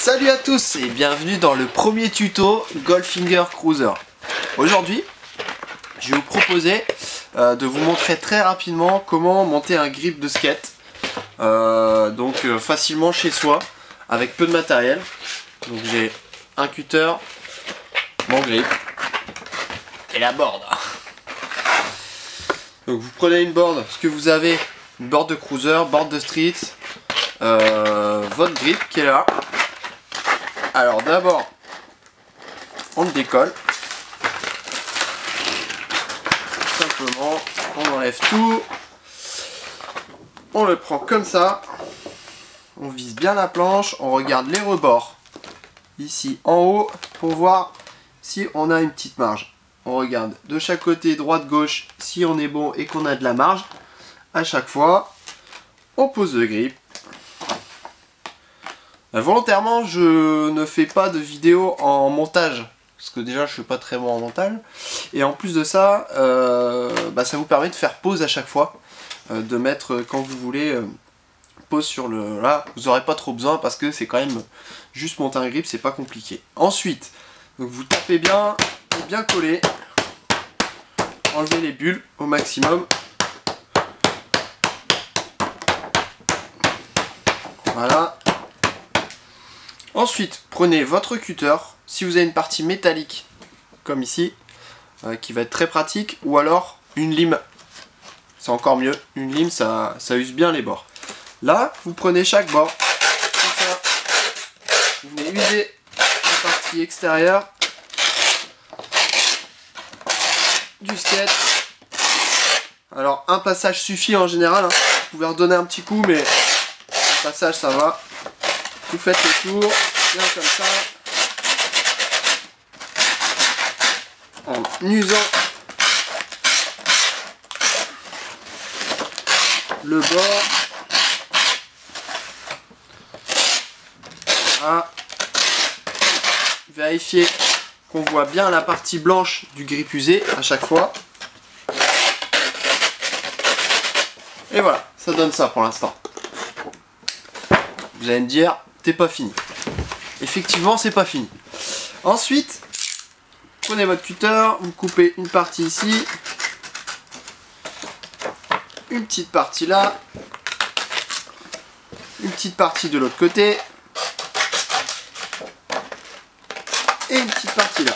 Salut à tous et bienvenue dans le premier tuto Goldfinger Cruiser. Aujourd'hui, je vais vous proposer de vous montrer très rapidement comment monter un grip de skate. Facilement chez soi, avec peu de matériel. Donc j'ai un cutter, mon grip et la board. Donc vous prenez une board, ce que vous avez, une board de cruiser, board de street, votre grip qui est là. Alors d'abord, on le décolle. Simplement, on enlève tout. On le prend comme ça. On vise bien la planche. On regarde les rebords. Ici en haut pour voir si on a une petite marge. On regarde de chaque côté, droite, gauche, si on est bon et qu'on a de la marge. À chaque fois, on pose le grip. Volontairement, je ne fais pas de vidéo en montage, parce que déjà je suis pas très bon en montage, et en plus de ça, ça vous permet de faire pause à chaque fois, de mettre quand vous voulez pause sur le... Là, vous n'aurez pas trop besoin parce que c'est quand même juste monter un grip, c'est pas compliqué. Ensuite, donc vous tapez bien, bien collé, enlevez les bulles au maximum. Voilà. Ensuite, prenez votre cutter, si vous avez une partie métallique, comme ici, qui va être très pratique, ou alors une lime, c'est encore mieux, une lime ça use bien les bords. Là, vous prenez chaque bord, comme ça, vous venez user la partie extérieure du skate. Alors un passage suffit en général, hein. Vous pouvez redonner un petit coup, mais un passage ça va. Vous faites le tour, bien comme ça, en usant le bord. Voilà. Vérifiez qu'on voit bien la partie blanche du grip usé à chaque fois. Et voilà, ça donne ça pour l'instant. Vous allez me dire, t'es pas fini. Effectivement, c'est pas fini. Ensuite, prenez votre cutter, vous coupez une partie ici, une petite partie là, une petite partie de l'autre côté, et une petite partie là.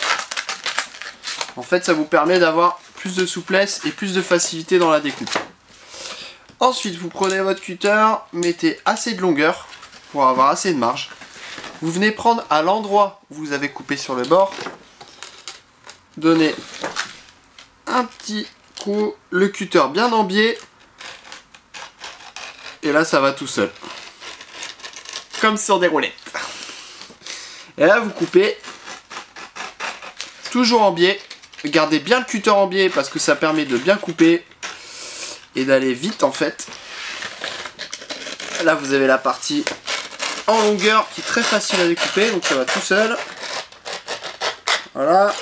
En fait, ça vous permet d'avoir plus de souplesse et plus de facilité dans la découpe. Ensuite, vous prenez votre cutter, mettez assez de longueur pour avoir assez de marge. Vous venez prendre à l'endroit où vous avez coupé sur le bord, donnez un petit coup, le cutter bien en biais, et là ça va tout seul, comme sur des roulettes. Et là vous coupez, toujours en biais, gardez bien le cutter en biais parce que ça permet de bien couper et d'aller vite en fait. Là vous avez la partie en longueur qui est très facile à découper, donc ça va tout seul. Voilà.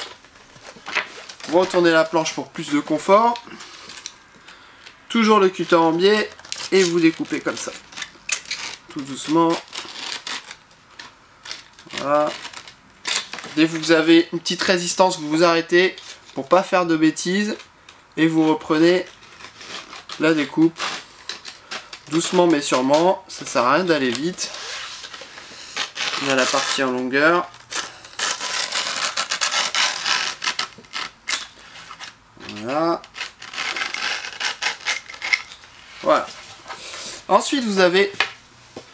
Vous retournez la planche pour plus de confort. Toujours le cutter en biais et vous découpez comme ça. Tout doucement. Voilà. Dès que vous avez une petite résistance, vous vous arrêtez pour pas faire de bêtises et vous reprenez la découpe. Doucement mais sûrement, ça sert à rien d'aller vite. On a la partie en longueur. Voilà. Voilà. Ensuite, vous avez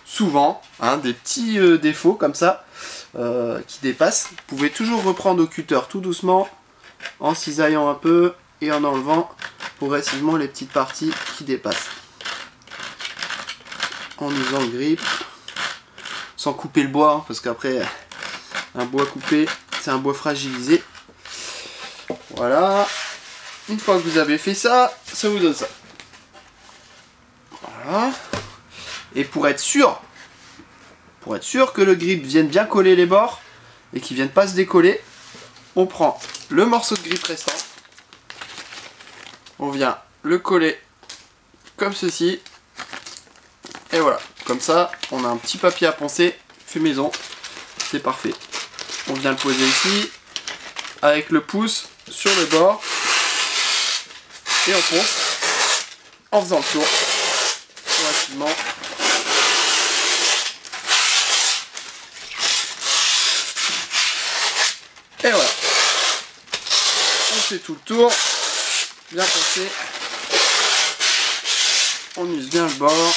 souvent des petits défauts comme ça qui dépassent. Vous pouvez toujours reprendre au cutter tout doucement en cisaillant un peu et en enlevant progressivement les petites parties qui dépassent. En usant le grip. Sans couper le bois, hein, parce qu'après, un bois coupé, c'est un bois fragilisé. Voilà. Une fois que vous avez fait ça, ça vous donne ça. Voilà. Et pour être sûr que le grip vienne bien coller les bords et qu'il ne vienne pas se décoller, on prend le morceau de grip restant, on vient le coller comme ceci. Et voilà, comme ça, on a un petit papier à poncer, fait maison. c'est parfait. On vient le poser ici, avec le pouce sur le bord, et on ponce en faisant le tour, relativement. Et voilà. On fait tout le tour, bien poncer. On use bien le bord.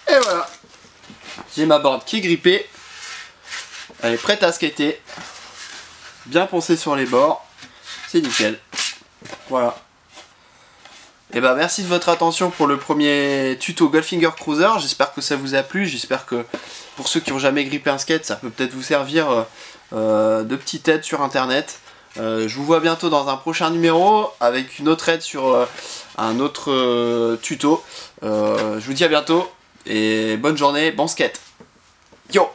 Et voilà. J'ai ma board qui est grippée. Elle est prête à skater. Bien poncée sur les bords. C'est nickel. Voilà. Et bah merci de votre attention pour le premier tuto Goldfinger Cruiser. J'espère que ça vous a plu. J'espère que pour ceux qui n'ont jamais grippé un skate, ça peut peut-être vous servir de petite aide sur internet. Je vous vois bientôt dans un prochain numéro avec une autre aide sur un autre tuto. Je vous dis à bientôt et bonne journée, bon skate. Yo!